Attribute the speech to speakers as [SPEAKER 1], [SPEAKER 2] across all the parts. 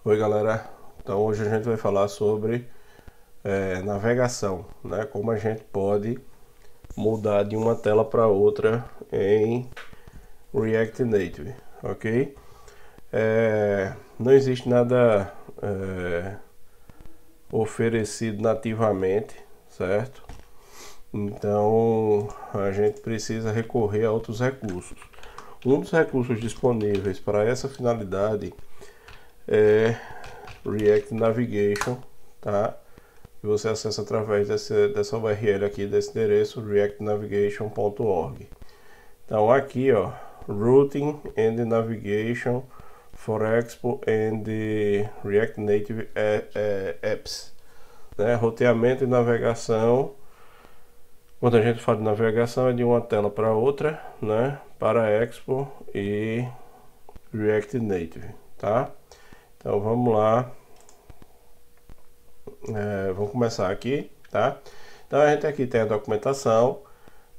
[SPEAKER 1] Oi galera, então hoje a gente vai falar sobre navegação, né? Como a gente pode mudar de uma tela para outra em React Native, ok? Não existe nada oferecido nativamente, certo? Então a gente precisa recorrer a outros recursos. Um dos recursos disponíveis para essa finalidade é React Navigation, tá? E você acessa através dessa URL aqui, desse endereço, reactnavigation.org. Então aqui, ó, Routing and Navigation for Expo and React Native Apps, né? Roteamento e navegação. Quando a gente fala de navegação é de uma tela para outra, né? Para Expo e React Native, tá? Então vamos lá. Vamos começar aqui, tá? Então a gente aqui tem a documentação.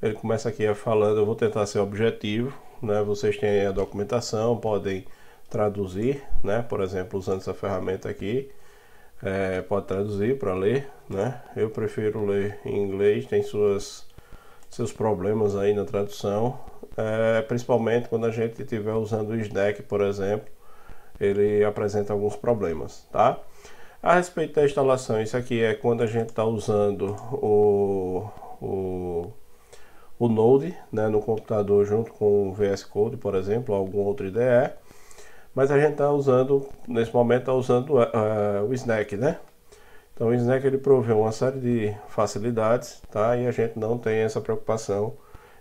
[SPEAKER 1] Ele começa aqui falando, eu vou tentar ser objetivo, né? Vocês têm a documentação, podem traduzir, né? Por exemplo, usando essa ferramenta aqui, pode traduzir para ler, né? Eu prefiro ler em inglês, tem seus problemas aí na tradução, principalmente quando a gente estiver usando o Snack, por exemplo, ele apresenta alguns problemas, tá? A respeito da instalação, isso aqui é quando a gente está usando o Node, né, no computador junto com o VS Code, por exemplo, algum outro IDE, mas a gente está usando, nesse momento, está usando o Snack, né? Então o Snack ele provê uma série de facilidades, tá? E a gente não tem essa preocupação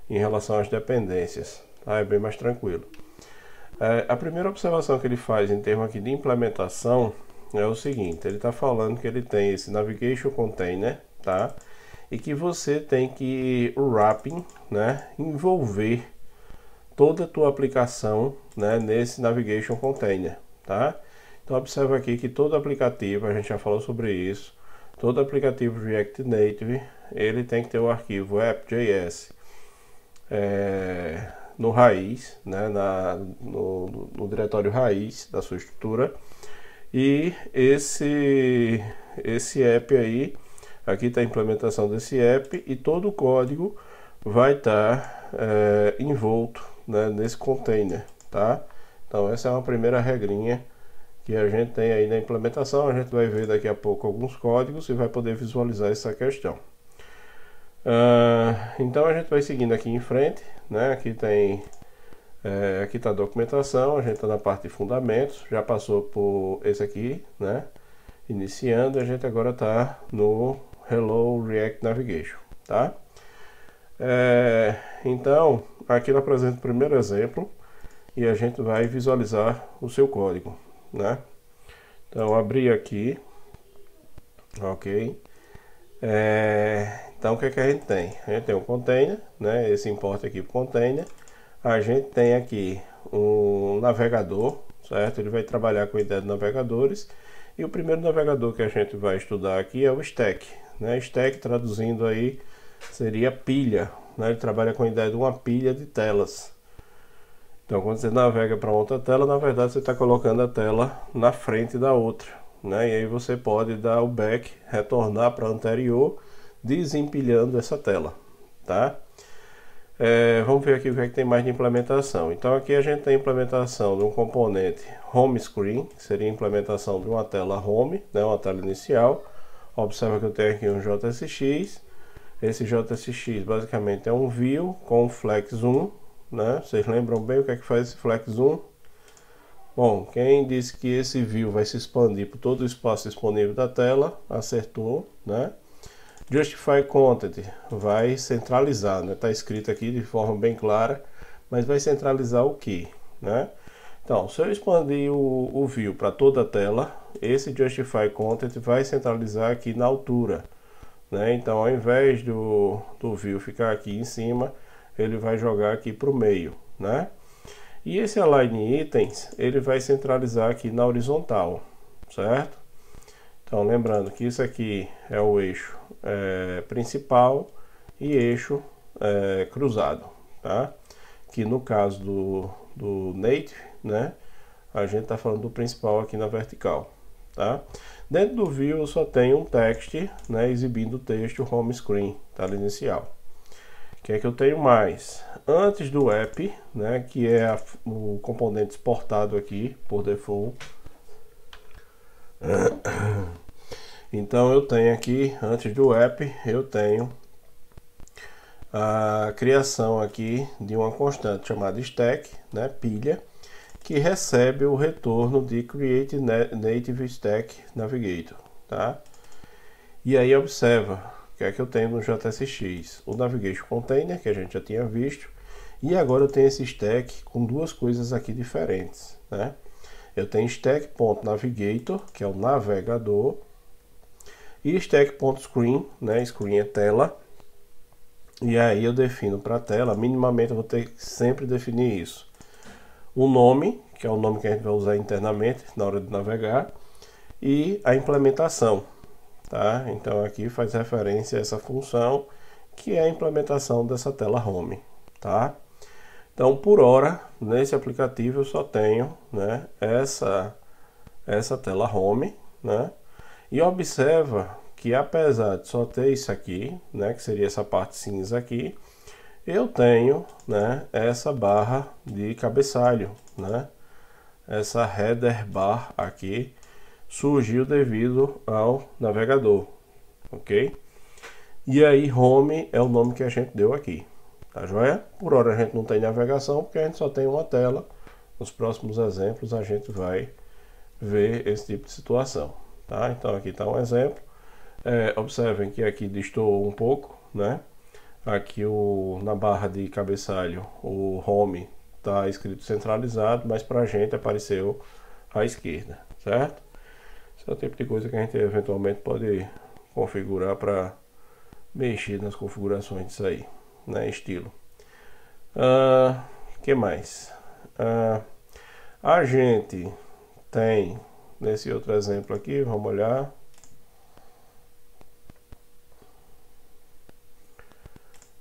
[SPEAKER 1] em relação às dependências, tá? É bem mais tranquilo. A primeira observação que ele faz em termos aqui de implementação é o seguinte: ele está falando que ele tem esse Navigation Container, tá? E que você tem que o wrapping, né, envolver toda a tua aplicação, né, nesse Navigation Container, tá? Então observa aqui que todo aplicativo, a gente já falou sobre isso, todo aplicativo React Native, ele tem que ter o arquivo app.js no raiz, né, no diretório raiz da sua estrutura. E esse app aí, aqui está a implementação desse app e todo o código vai estar envolto, né, nesse container, tá? Então essa é uma primeira regrinha que a gente tem aí na implementação. A gente vai ver daqui a pouco alguns códigos e vai poder visualizar essa questão. Então a gente vai seguindo aqui em frente, né? Aqui tem aqui está a documentação, a gente está na parte de fundamentos, já passou por esse aqui, né? Iniciando, a gente agora está no Hello React Navigation, tá? Então, aqui ele apresenta o primeiro exemplo e a gente vai visualizar o seu código, né? Então, abrir aqui, ok? Então, o que é que a gente tem? A gente tem um container, né? Esse importa aqui para o container. A gente tem aqui um navegador, certo? Ele vai trabalhar com a ideia de navegadores. E o primeiro navegador que a gente vai estudar aqui é o Stack, né? Stack, traduzindo aí, seria pilha, né? Ele trabalha com a ideia de uma pilha de telas. Então, quando você navega para outra tela, na verdade você está colocando a tela na frente da outra, né? E aí você pode dar o back, retornar para a anterior, desempilhando essa tela, tá? Vamos ver aqui o que é que tem mais de implementação. Então aqui a gente tem a implementação de um componente home screen, que seria a implementação de uma tela home, né, uma tela inicial. Observa que eu tenho aqui um JSX. Esse JSX basicamente é um view com flex zoom, né? Vocês lembram bem o que é que faz esse flex zoom? Bom, quem disse que esse view vai se expandir por todo o espaço disponível da tela, acertou, né? Justify Content vai centralizar, né? Tá escrito aqui de forma bem clara, mas vai centralizar o que, né? Então, se eu expandir o view para toda a tela, esse Justify Content vai centralizar aqui na altura, né? Então, ao invés do view ficar aqui em cima, ele vai jogar aqui para o meio, né? E esse Align Itens, ele vai centralizar aqui na horizontal, certo? Então, lembrando que isso aqui é o eixo principal e eixo cruzado, tá? Que no caso do Native, né, a gente está falando do principal aqui na vertical, tá? Dentro do view eu só tenho um text, né, exibindo o texto home screen, tela inicial. O que é que eu tenho mais? Antes do app, né, que é o componente exportado aqui por default. Então eu tenho aqui, antes do app, eu tenho a criação aqui de uma constante chamada stack, né, pilha, que recebe o retorno de create native stack navigator, tá? E aí observa o que é que eu tenho no JSX, o navigation container, que a gente já tinha visto, e agora eu tenho esse stack com duas coisas aqui diferentes, né? Eu tenho stack.navigator, que é o navegador, e stack.screen, né? Screen é tela. E aí eu defino para a tela, minimamente eu vou ter que sempre definir isso. O nome, que é o nome que a gente vai usar internamente na hora de navegar, e a implementação, tá? Então aqui faz referência a essa função, que é a implementação dessa tela home, tá? Então por hora, nesse aplicativo eu só tenho, né, essa tela home, né? E observa que apesar de só ter isso aqui, né, que seria essa parte cinza aqui, eu tenho, né, essa barra de cabeçalho, né? Essa header bar aqui surgiu devido ao navegador, ok? E aí home é o nome que a gente deu aqui, tá joia? Por hora a gente não tem navegação porque a gente só tem uma tela. Nos próximos exemplos a gente vai ver esse tipo de situação, tá? Então aqui está um exemplo. Observem que aqui destoou um pouco, né? Aqui na barra de cabeçalho o home está escrito centralizado, mas para a gente apareceu à esquerda, certo? Esse é o tipo de coisa que a gente eventualmente pode configurar para mexer nas configurações disso aí, né? Estilo. Que mais? A gente tem nesse outro exemplo aqui, vamos olhar.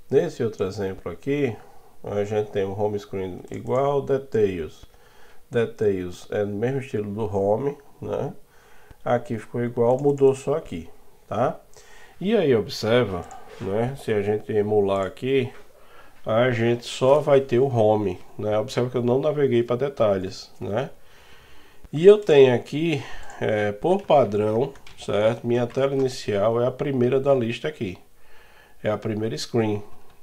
[SPEAKER 1] Nesse outro exemplo aqui, a gente tem um home screen igual, details. Details é no mesmo estilo do home, né? Aqui ficou igual, mudou só aqui, tá? E aí observa, né? Se a gente emular aqui, a gente só vai ter o home, né? Observa que eu não naveguei para detalhes, né? E eu tenho aqui, por padrão, certo? Minha tela inicial é a primeira da lista aqui, é a primeira screen,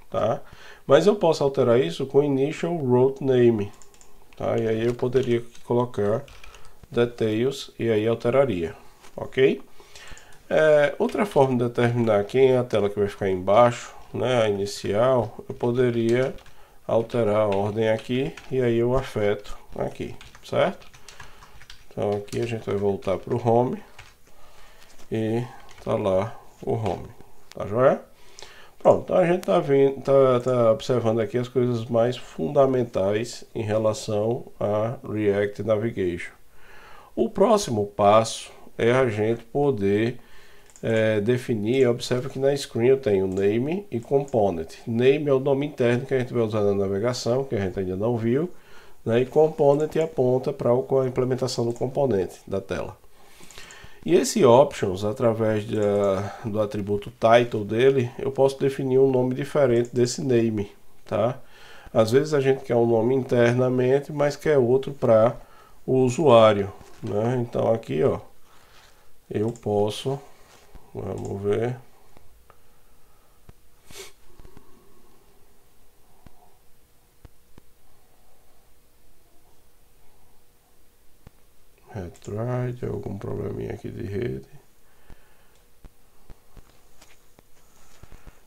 [SPEAKER 1] tá? Mas eu posso alterar isso com initial route name, tá? E aí eu poderia colocar details e aí alteraria, ok? Outra forma de determinar quem é a tela que vai ficar embaixo, né, a inicial, eu poderia alterar a ordem aqui e aí eu afeto aqui, certo? Então aqui a gente vai voltar para o home e tá lá o home, tá joia? Pronto, então a gente tá observando aqui as coisas mais fundamentais em relação a React Navigation. O próximo passo é a gente poder definir. Observa que na screen eu tenho name e component. Name é o nome interno que a gente vai usar na navegação, que a gente ainda não viu, né? E component aponta para a implementação do componente da tela. E esse options, através do atributo title dele, eu posso definir um nome diferente desse name, tá? Às vezes a gente quer um nome internamente, mas quer outro para o usuário, né? Então aqui, ó, eu posso, vamos ver, retry, algum probleminha aqui de rede.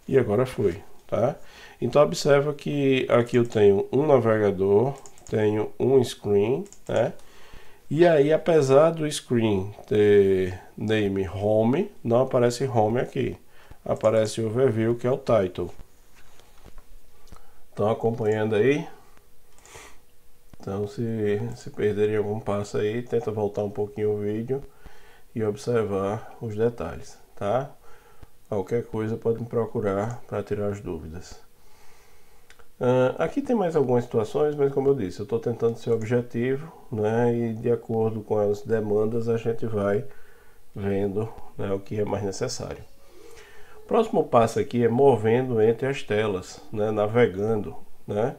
[SPEAKER 1] E agora foi, tá? Então observa que aqui eu tenho um navegador, tenho um screen, né? E aí, apesar do screen ter name home, não aparece home aqui. Aparece overview, que é o title. Estão acompanhando aí? Então, se perderem algum passo aí, tenta voltar um pouquinho o vídeo e observar os detalhes, tá? Qualquer coisa pode me procurar para tirar as dúvidas. Aqui tem mais algumas situações, mas como eu disse, eu estou tentando ser objetivo, né, e de acordo com as demandas a gente vai vendo, né, o que é mais necessário. O próximo passo aqui é movendo entre as telas, né, navegando, né?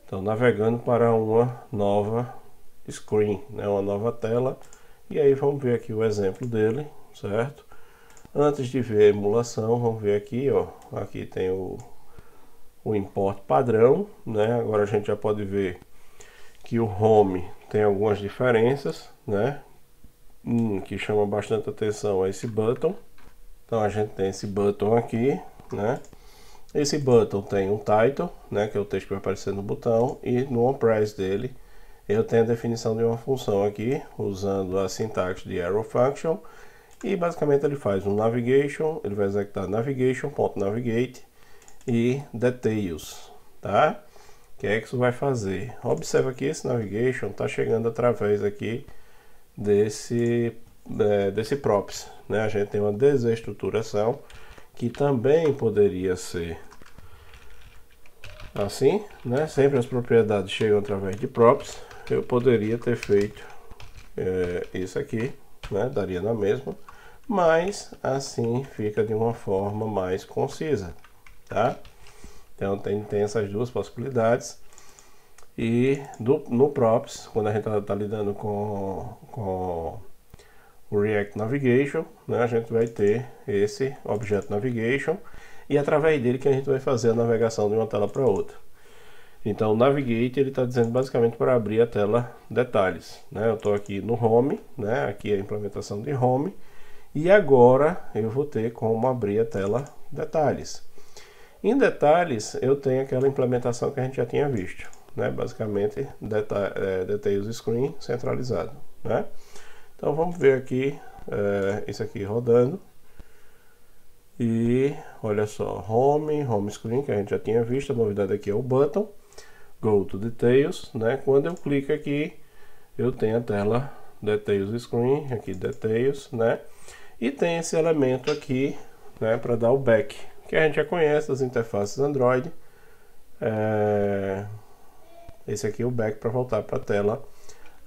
[SPEAKER 1] Então navegando para uma nova screen, né, uma nova tela. E aí vamos ver aqui o exemplo dele, certo? Antes de ver a emulação, vamos ver aqui, ó, aqui tem o import padrão, né? Agora a gente já pode ver que o home tem algumas diferenças, né? Que chama bastante atenção é esse button. Então a gente tem esse button aqui, né? Esse button tem um title, né, que é o texto que vai aparecer no botão, e no onPress dele eu tenho a definição de uma função aqui, usando a sintaxe de arrow function, e basicamente ele faz um navigation, ele vai executar navigation.navigate e details, tá? O que é que isso vai fazer? Observa que esse navigation está chegando através aqui desse props, né? A gente tem uma desestruturação que também poderia ser assim, né? Sempre as propriedades chegam através de props. Eu poderia ter feito isso aqui, né? Daria na mesma, mas assim fica de uma forma mais concisa, tá? Então tem essas duas possibilidades. E no props, quando a gente está lidando com o React Navigation, né, a gente vai ter esse Object Navigation, e através dele que a gente vai fazer a navegação de uma tela para outra. Então o Navigate ele está dizendo basicamente para abrir a tela detalhes, né? Eu estou aqui no Home, né? Aqui é a implementação de Home, e agora eu vou ter como abrir a tela detalhes. Em detalhes eu tenho aquela implementação que a gente já tinha visto, né? Basicamente Details Screen centralizado, né? Então vamos ver aqui isso aqui rodando. E olha só, home screen, que a gente já tinha visto. A novidade aqui é o button Go to Details, né? Quando eu clico aqui, eu tenho a tela Details Screen, aqui Details, né? E tem esse elemento aqui, né, para dar o back, que a gente já conhece das interfaces Android. Esse aqui é o back para voltar para a tela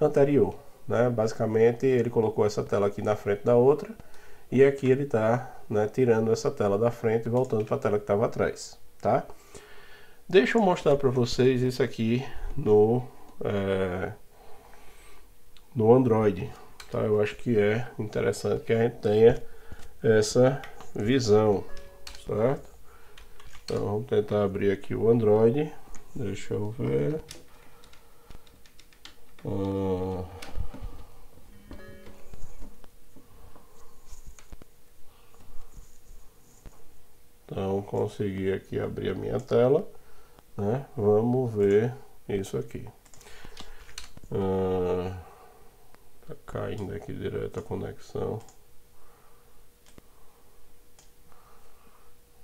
[SPEAKER 1] anterior, né? Basicamente ele colocou essa tela aqui na frente da outra, e aqui ele está, né, tirando essa tela da frente e voltando para a tela que estava atrás, tá? Deixa eu mostrar para vocês isso aqui no Android, tá? Eu acho que é interessante que a gente tenha essa visão, certo? Então vamos tentar abrir aqui o Android. Deixa eu ver. Então consegui aqui abrir a minha tela, né? Vamos ver isso aqui. Tá caindo aqui direto a conexão.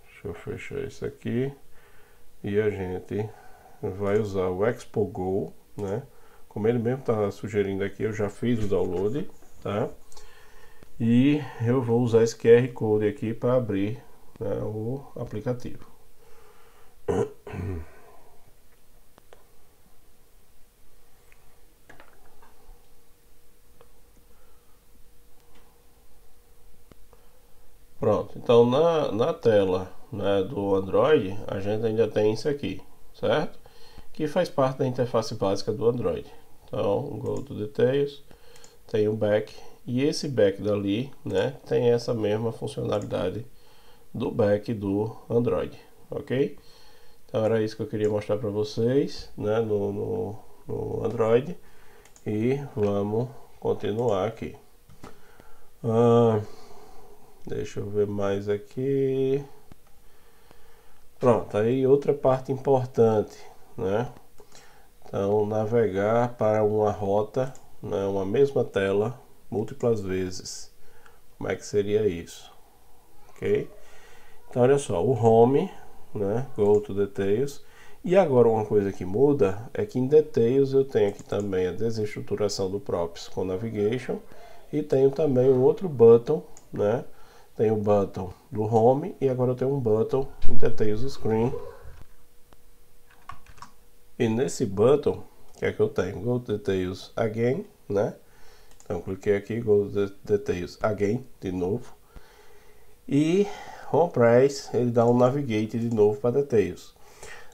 [SPEAKER 1] Deixa eu fechar isso aqui e a gente vai usar o Expo Go, né? Como ele mesmo está sugerindo aqui, eu já fiz o download, tá? E eu vou usar esse QR Code aqui para abrir, né, o aplicativo. Pronto, então na tela, né, do Android, a gente ainda tem isso aqui, certo? Que faz parte da interface básica do Android. Então, Go to Details, tem o back, e esse back dali, né, tem essa mesma funcionalidade do back do Android, ok? Então era isso que eu queria mostrar para vocês, né, no Android, e vamos continuar aqui. Deixa eu ver mais aqui. Pronto, aí outra parte importante, né? Então, navegar para uma rota, né, uma mesma tela, múltiplas vezes. Como é que seria isso? Ok? Então, olha só, o Home, né, Go to Details. E agora uma coisa que muda é que em Details eu tenho aqui também a desestruturação do props com Navigation. E tenho também um outro button, né? Tem o button do Home e agora eu tenho um button em Details Screen. E nesse button, o que é que eu tenho? Go Details Again, né? Então cliquei aqui, Go Details Again, de novo. E Home Price, ele dá um Navigate de novo para Details.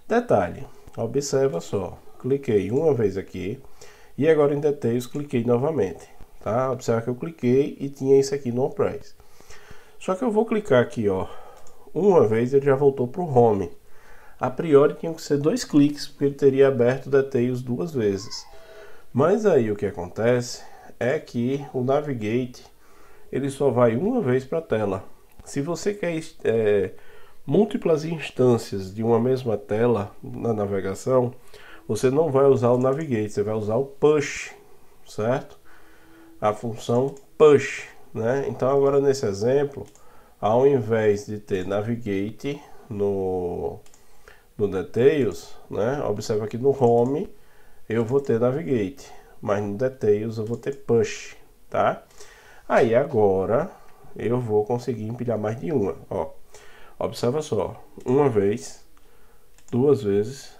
[SPEAKER 1] Detalhe, observa só, cliquei uma vez aqui e agora em Details cliquei novamente, tá? Observa que eu cliquei e tinha isso aqui no Home Price. Só que eu vou clicar aqui, ó, uma vez ele já voltou para o Home. A priori tinha que ser 2 cliques, porque ele teria aberto Details 2 vezes. Mas aí o que acontece é que o Navigate ele só vai uma vez para a tela. Se você quer múltiplas instâncias de uma mesma tela na navegação, você não vai usar o Navigate, você vai usar o Push, certo? A função Push, né? Então agora nesse exemplo, ao invés de ter Navigate no Details, né? Observa que no Home eu vou ter Navigate, mas no Details eu vou ter Push, tá? Aí agora eu vou conseguir empilhar mais de uma, ó. Observa só, uma vez, 2 vezes,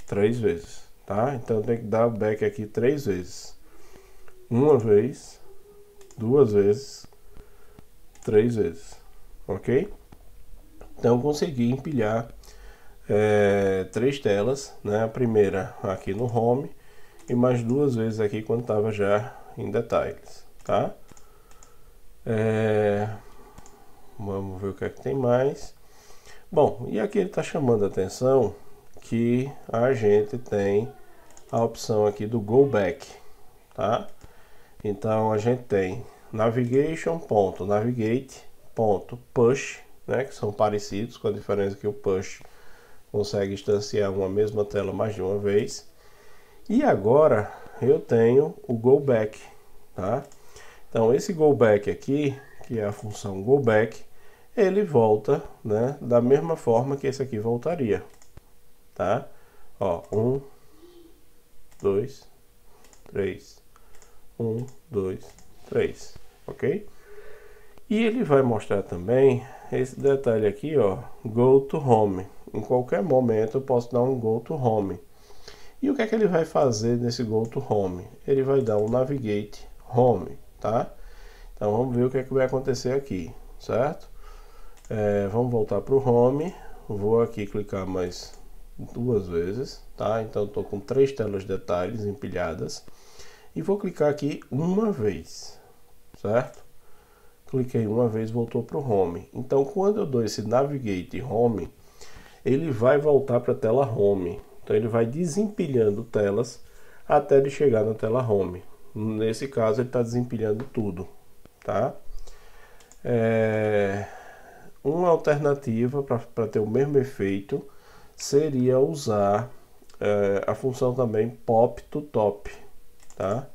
[SPEAKER 1] 3 vezes, tá? Então tem que dar back aqui 3 vezes. Uma vez, 2 vezes, 3 vezes, ok? Então consegui empilhar 3 telas, né? A primeira aqui no Home e mais 2 vezes aqui quando estava já em Detalhes, tá? Vamos ver o que é que tem mais. Bom, e aqui ele está chamando a atenção que a gente tem a opção aqui do Go Back, tá? Então a gente tem navigation.navigate.push, né? Que são parecidos, com a diferença que o push consegue instanciar uma mesma tela mais de uma vez. E agora eu tenho o Go Back, tá? Então esse Go Back aqui, que é a função Go Back, ele volta, né, da mesma forma que esse aqui voltaria, tá? Ó, 1, 2, 3, 1, 2, 3, ok? E ele vai mostrar também esse detalhe aqui, ó, Go to Home. Em qualquer momento eu posso dar um Go to Home. E o que é que ele vai fazer nesse Go to Home? Ele vai dar um Navigate Home, tá? Então vamos ver o que é que vai acontecer aqui, certo? Vamos voltar para o Home. Vou aqui clicar mais 2 vezes, tá? Então estou com 3 telas de detalhes empilhadas e vou clicar aqui uma vez, certo? Cliquei uma vez, voltou para o Home. Então quando eu dou esse Navigate Home, ele vai voltar para a tela Home. Então ele vai desempilhando telas até ele chegar na tela Home. Nesse caso ele está desempilhando tudo, tá? Uma alternativa para ter o mesmo efeito seria usar a função também Pop to Top, tá?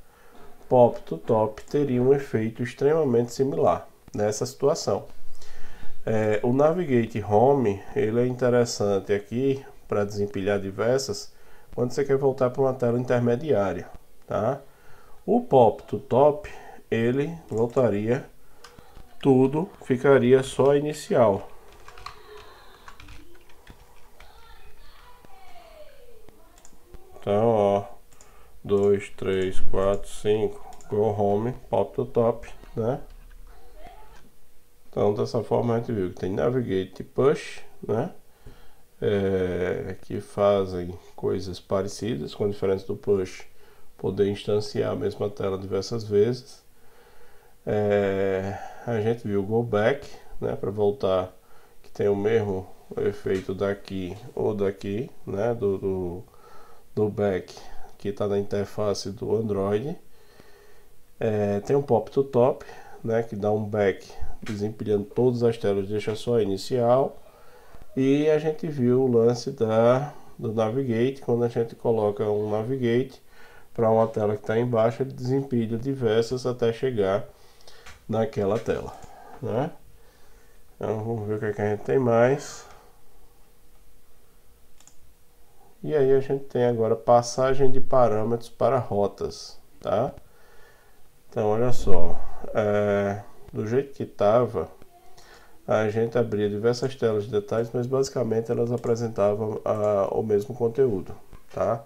[SPEAKER 1] Pop to Top teria um efeito extremamente similar nessa situação. O Navigate Home ele é interessante aqui para desempilhar diversas quando você quer voltar para uma tela intermediária, tá? O Pop to Top ele voltaria tudo, ficaria só inicial. Então, ó, 2, 3, 4, 5, Go Home, Pop to Top, né? Então, dessa forma a gente viu que tem Navigate e Push, né? Que fazem coisas parecidas, com a diferença do Push poder instanciar a mesma tela diversas vezes. A gente viu o Go Back, né, para voltar, que tem o mesmo efeito daqui ou daqui, né, do back que está na interface do Android. Tem um Pop to Top, né, que dá um back desempilhando todas as telas, deixa só a inicial. E a gente viu o lance do Navigate, quando a gente coloca um Navigate para uma tela que está embaixo, ele desempilha diversas até chegar naquela tela, né? Então vamos ver o que é que a gente tem mais. E aí a gente tem agora passagem de parâmetros para rotas, tá? Então olha só, do jeito que estava, a gente abria diversas telas de detalhes, mas basicamente elas apresentavam o mesmo conteúdo, tá?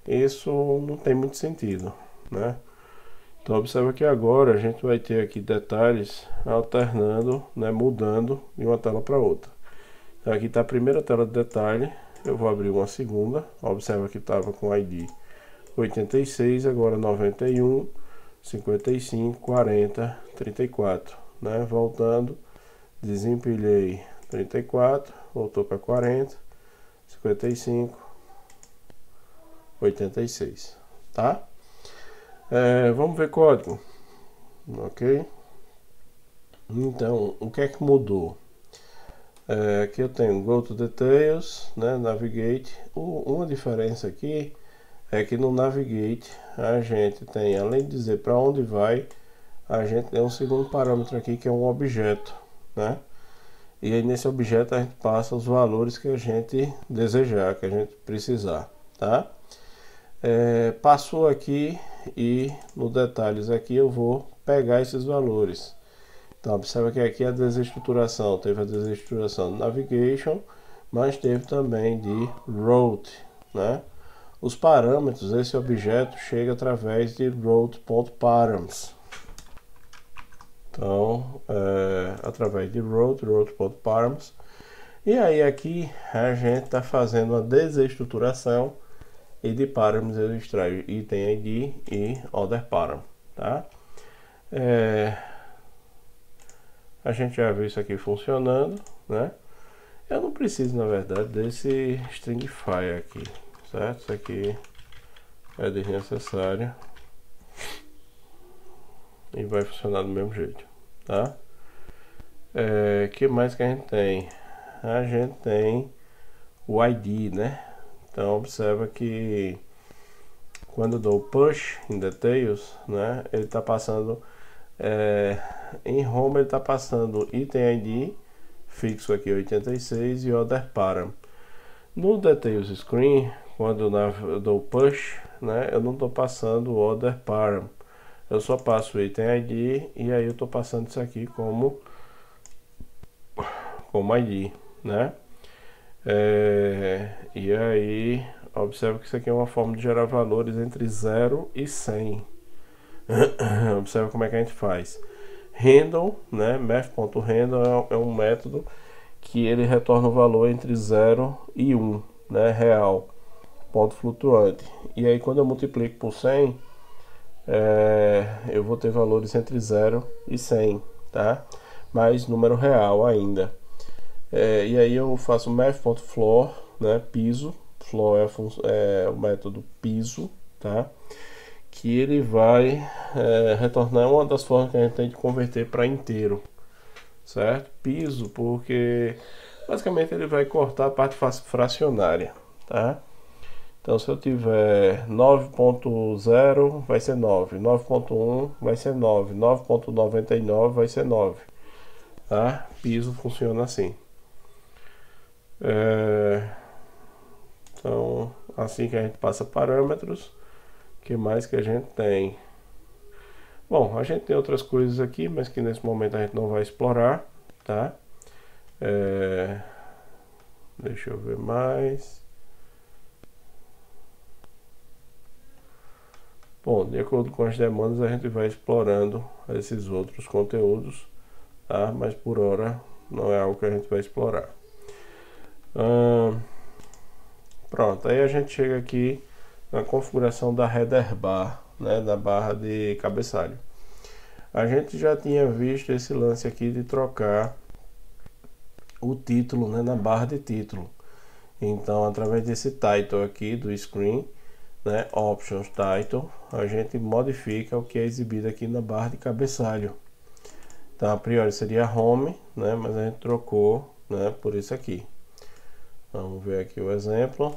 [SPEAKER 1] Isso não tem muito sentido, né? Então observa que agora a gente vai ter aqui detalhes alternando, né, mudando de uma tela para outra. Então aqui está a primeira tela de detalhe, eu vou abrir uma segunda, observa que estava com ID 86, agora 91, 55, 40, 34, né? Voltando, desempilhei 34, voltou para 40, 55, 86, tá? Vamos ver código, ok? Então, o que é que mudou? Aqui eu tenho Go to Details, né, Navigate. Uma diferença aqui é que no Navigate a gente tem, além de dizer para onde vai, a gente tem um segundo parâmetro aqui que é um objeto, né? E aí nesse objeto a gente passa os valores que a gente desejar, que a gente precisar, tá? Passou aqui e no detalhes aqui eu vou pegar esses valores. Então observa que aqui a desestruturação, teve a desestruturação de Navigation, mas teve também de Route, né? Os parâmetros, esse objeto chega através de route.params. Então, através de route.params. E aí aqui a gente está fazendo a desestruturação e de params eu extraio item ID e other param, tá? A gente já viu isso aqui funcionando, né? Eu não preciso, na verdade, desse stringify aqui, certo? Isso aqui é desnecessário e vai funcionar do mesmo jeito, tá? Que mais que a gente tem? A gente tem o ID, né? Então observa que quando eu dou push in details, né? Ele está passando em home, ele está passando item ID fixo aqui 86 e other param. No details screen, quando eu dou push, né? Eu não estou passando o other param. Eu só passo o item ID e aí eu estou passando isso aqui como ID, né? E aí observa que isso aqui é uma forma de gerar valores entre 0 e 100. Observa como é que a gente faz. Handle, né? Math.handle é um método que ele retorna o valor entre 0 e 1, né? Real, ponto flutuante. E aí quando eu multiplico por 100, eu vou ter valores entre 0 e 100, tá? Mais número real ainda. E aí eu faço math.floor, né? Piso. Floor é o método piso, tá? Que ele vai retornar uma das formas que a gente tem de converter para inteiro, certo? Piso, porque basicamente ele vai cortar a parte fracionária, tá? Então se eu tiver 9.0 vai ser 9, 9.1 vai ser 9, 9.99 vai ser 9, tá? Piso funciona assim. Então assim que a gente passa parâmetros, o que mais que a gente tem? Bom, a gente tem outras coisas aqui, mas que nesse momento a gente não vai explorar, tá? Deixa eu ver mais. Bom, de acordo com as demandas a gente vai explorando esses outros conteúdos, tá? Mas por hora não é algo que a gente vai explorar. Pronto, aí a gente chega aqui na configuração da header bar, né? Da barra de cabeçalho. A gente já tinha visto esse lance aqui de trocar o título, né? Na barra de título. Então, através desse title aqui do screen, né? Options Title, a gente modifica o que é exibido aqui na barra de cabeçalho. Então, a priori seria Home, né? Mas a gente trocou, né? Por isso aqui. Vamos ver aqui o exemplo.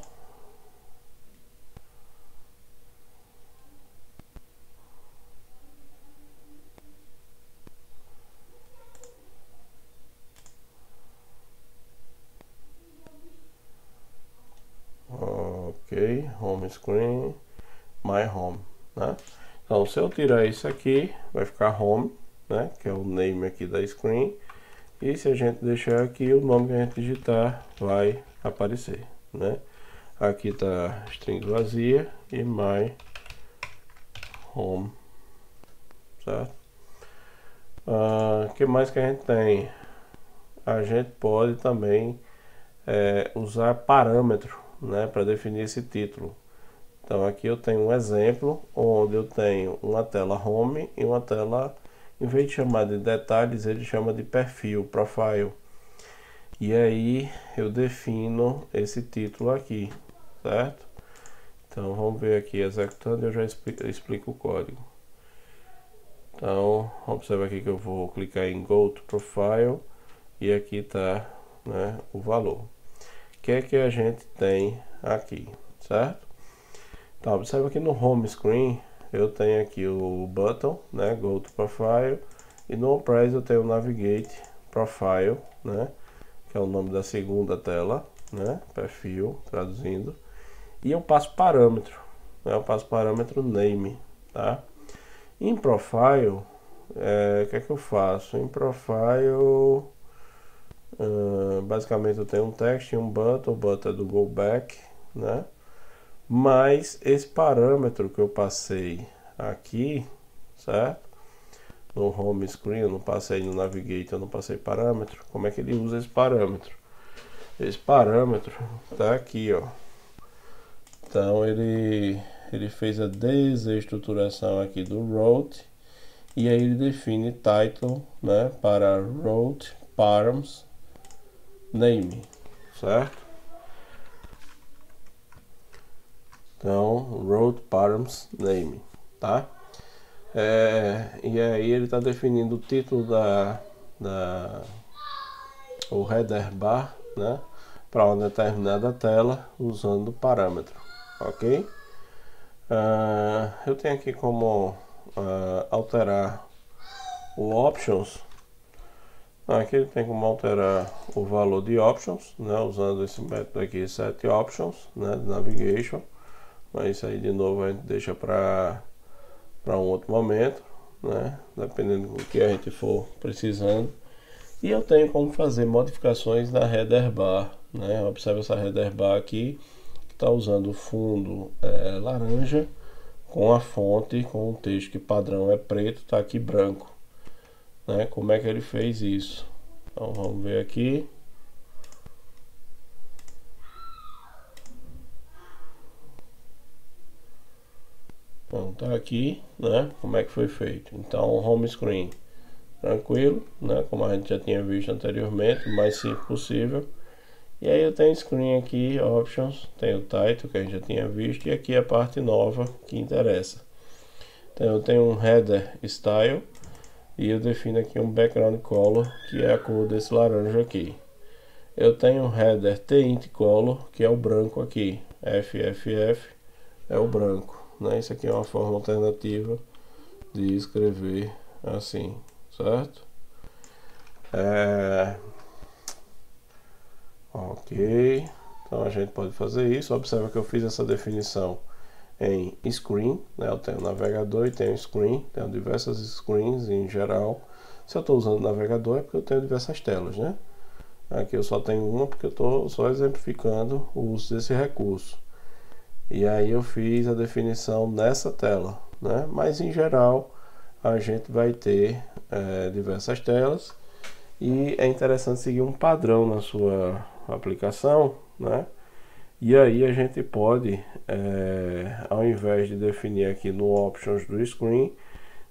[SPEAKER 1] Ok, Home Screen, My Home, né? Então, se eu tirar isso aqui, vai ficar Home, né? Que é o name aqui da screen. E se a gente deixar aqui, o nome que a gente digitar vai aparecer, né? aqui está string vazia e my home, certo? Que mais que a gente tem? A gente pode também usar parâmetro, né, para definir esse título. Então aqui eu tenho um exemplo onde eu tenho uma tela home e uma tela, em vez de chamar de detalhes, ele chama de perfil, profile. E aí eu defino esse título aqui, certo? Então vamos ver aqui executando e eu já explico o código. Então observa aqui que eu vou clicar em Go to Profile e aqui está, né, o valor. O que é que a gente tem aqui, certo? Então observa que no Home Screen eu tenho aqui o button, né, Go to Profile, e no Press eu tenho o Navigate Profile, né, que é o nome da segunda tela, né, perfil, traduzindo, e eu passo parâmetro, né, eu passo parâmetro name, tá? Em Profile, o que é que eu faço? Em Profile, basicamente eu tenho um text e um button, o button é do Go Back, né? Mas esse parâmetro que eu passei aqui, certo? No Home Screen, eu não passei no Navigate, eu não passei parâmetro. Como é que ele usa esse parâmetro? Esse parâmetro tá aqui, ó. Então ele fez a desestruturação aqui do route e aí ele define title, né, para route params name, certo? Então, route params name, tá? E aí ele está definindo o título o header bar, né, para uma determinada tela usando o parâmetro, ok? Eu tenho aqui como alterar o options. Aqui ele tem como alterar o valor de options, né, usando esse método aqui, set options, né, de navigation. Mas isso aí de novo a gente deixa para um outro momento, né, dependendo do que a gente for precisando. E eu tenho como fazer modificações na header bar, né? Observe essa header bar aqui, que está usando o fundo laranja, com a fonte, com o texto que padrão é preto, está aqui branco, né? Como é que ele fez isso? Então vamos ver aqui. Então tá aqui, né? Como é que foi feito? Então home screen tranquilo, né? Como a gente já tinha visto anteriormente, o mais simples possível. E aí eu tenho screen aqui, options, tem o title que a gente já tinha visto e aqui a parte nova que interessa. Então eu tenho um header style e eu defino aqui um background color, que é a cor desse laranja aqui. Eu tenho um header tint color, que é o branco aqui, FFF é o branco, né? Isso aqui é uma forma alternativa de escrever assim, certo? Ok, então a gente pode fazer isso. Observa que eu fiz essa definição em screen, né? Eu tenho navegador e tenho screen, tenho diversas screens em geral. Se eu estou usando navegador é porque eu tenho diversas telas, né? Aqui eu só tenho uma porque eu estou só exemplificando o uso desse recurso. E aí eu fiz a definição nessa tela, né? Mas em geral a gente vai ter diversas telas e é interessante seguir um padrão na sua aplicação, né? E aí a gente pode, ao invés de definir aqui no options do screen,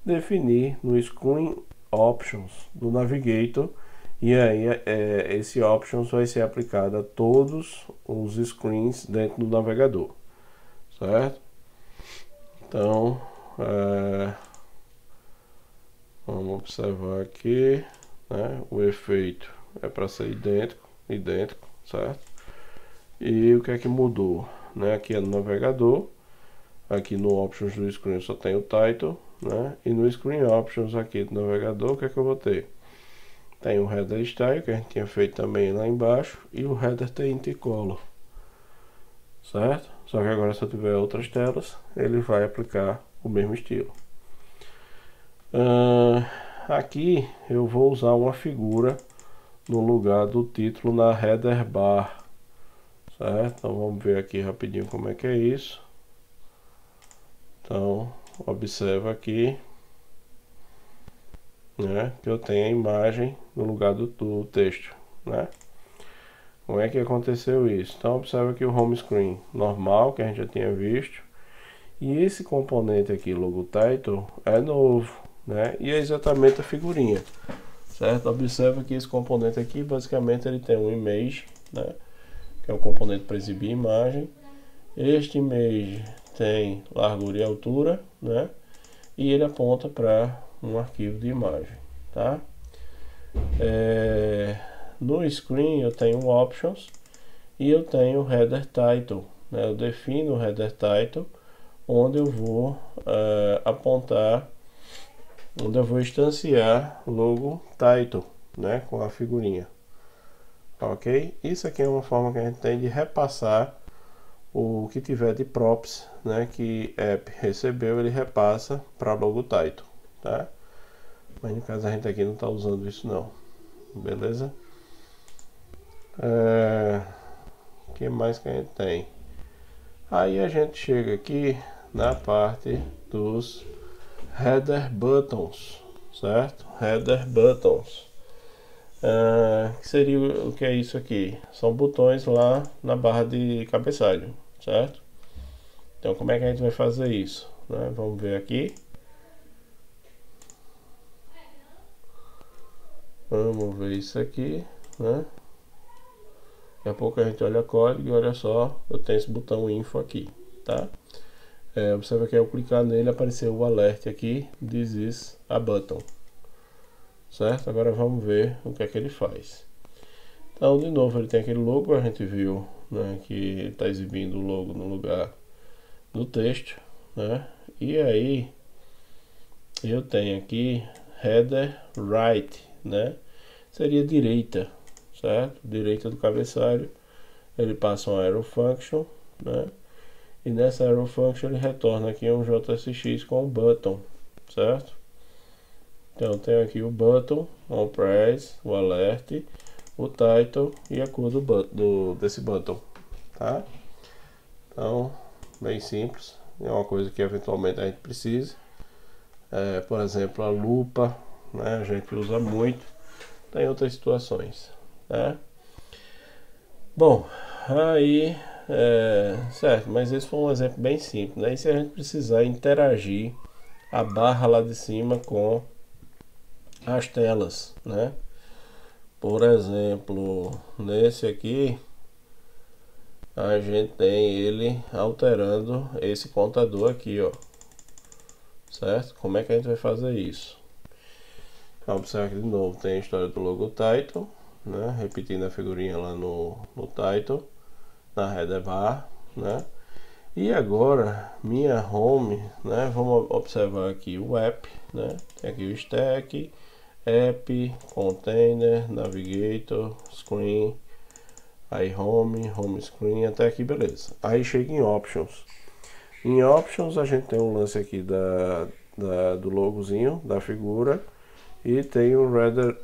[SPEAKER 1] definir no screen options do navigator, e aí esse options vai ser aplicado a todos os screens dentro do navegador, certo? Então vamos observar aqui, né? O efeito é para ser idêntico, certo? E o que é que mudou, né? Aqui é no navegador, aqui no options do screen só tem o title, né? E no screen options aqui do navegador, o que é que eu vou ter? Tem o header style, que a gente tinha feito também lá embaixo, e o header tint color, certo? Só que agora se eu tiver outras telas, ele vai aplicar o mesmo estilo. Aqui eu vou usar uma figura no lugar do título na header bar, certo? Então vamos ver aqui rapidinho como é que é isso. Então observa aqui, né, que eu tenho a imagem no lugar do texto, né? Como é que aconteceu isso? Então observa aqui o home screen normal que a gente já tinha visto, e esse componente aqui, logo title, é novo, né? E é exatamente a figurinha, certo? Observa que esse componente aqui, basicamente ele tem um image, né, que é o componente para exibir imagem. Este image tem largura e altura, né? E ele aponta para um arquivo de imagem, tá? No screen eu tenho options e eu tenho header title, né? Eu defino o header title, onde eu vou apontar, onde eu vou instanciar logo title, né, com a figurinha, ok? Isso aqui é uma forma que a gente tem de repassar o que tiver de props, né, que app recebeu, ele repassa para logo title, tá? Mas no caso a gente aqui não está usando isso não, beleza? O que mais que a gente tem? Aí a gente chega aqui na parte dos header buttons, certo? Header buttons. Que seria o que é isso aqui? São botões lá na barra de cabeçalho, certo? Então como é que a gente vai fazer isso, né? Vamos ver aqui. Vamos ver isso aqui, né? Daqui a pouco a gente olha código e olha só, eu tenho esse botão info aqui, tá? Observa que ao clicar nele apareceu o alerta aqui, this is a button, certo? Agora vamos ver o que é que ele faz. Então de novo ele tem aquele logo, a gente viu, né, que ele está exibindo o logo no lugar do texto, né? E aí eu tenho aqui header right, né? Seria direita, certo? Direita do cabeçalho. Ele passa um arrow function, né? E nessa arrow function ele retorna aqui um JSX com o button, certo? Então tenho aqui o button, on press, o alert, o title e a cor desse button, tá? Então bem simples, é uma coisa que eventualmente a gente precisa. Por exemplo, a lupa, né, a gente usa muito, tem outras situações, né? Bom, aí certo, mas esse foi um exemplo bem simples, né? E se a gente precisar interagir a barra lá de cima com as telas, né? Por exemplo, nesse aqui a gente tem ele alterando esse contador aqui, ó, certo? Como é que a gente vai fazer isso? Observa aqui de novo, tem a história do logo title, né? Repetindo a figurinha lá no title, na header bar, né? E agora minha home, né? Vamos observar aqui o app, né? Tem aqui o stack, app, container, navigator, screen, aí home screen, até aqui beleza. Aí chega em options. Em options a gente tem um lance aqui do logozinho da figura e tem o header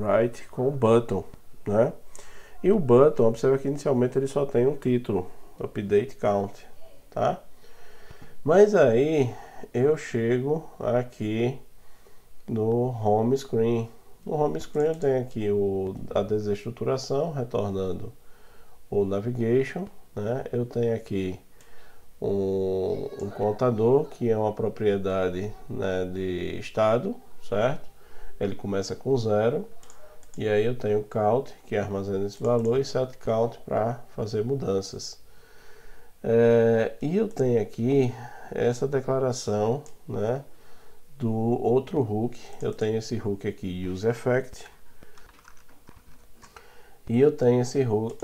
[SPEAKER 1] right com o button, né? E o button, observa que inicialmente ele só tem um título, update count, tá? Mas aí eu chego aqui no home screen. No home screen eu tenho aqui a desestruturação, retornando o navigation, né? Eu tenho aqui um contador que é uma propriedade, né, de estado, certo? Ele começa com 0 e aí eu tenho count que armazena esse valor e set count para fazer mudanças. E eu tenho aqui essa declaração, né, do outro hook. Eu tenho esse hook aqui, use effect, e eu tenho esse hook,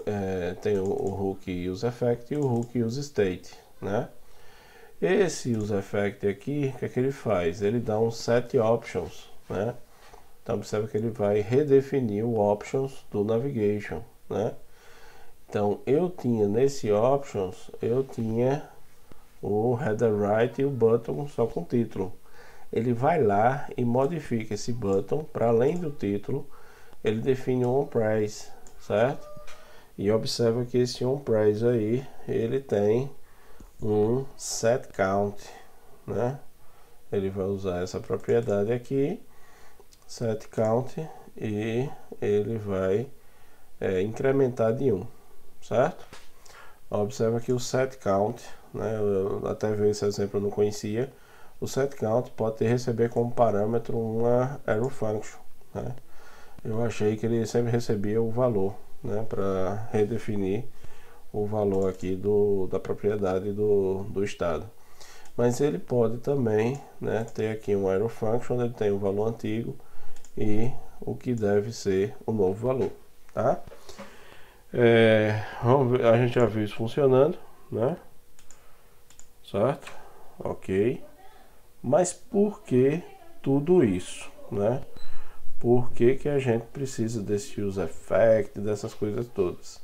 [SPEAKER 1] tenho o hook use effect e o hook use state, né? Esse use effect aqui, o que é que ele faz? Ele dá um set options, né? Então observa que ele vai redefinir o options do navigation, né? Então eu tinha nesse options, eu tinha o header right e o button só com título. Ele vai lá e modifica esse button para além do título, ele define um on price, certo? E observa que esse onPrice aí, ele tem um setCount, né? Ele vai usar essa propriedade aqui, setCount, e ele vai incrementar de 1, certo? Observa que o setCount, né? Eu até vi esse exemplo, eu não conhecia. O setCount pode receber como parâmetro uma arrow function, né? Eu achei que ele sempre recebia o valor, né, para redefinir o valor aqui da propriedade do estado. Mas ele pode também, né, ter aqui um arrow function, onde ele tem o valor antigo e o que deve ser o novo valor, tá? Vamos ver, a gente já viu isso funcionando, né? Certo? Ok. Mas por que tudo isso, né? Por que que a gente precisa desse use effect, dessas coisas todas?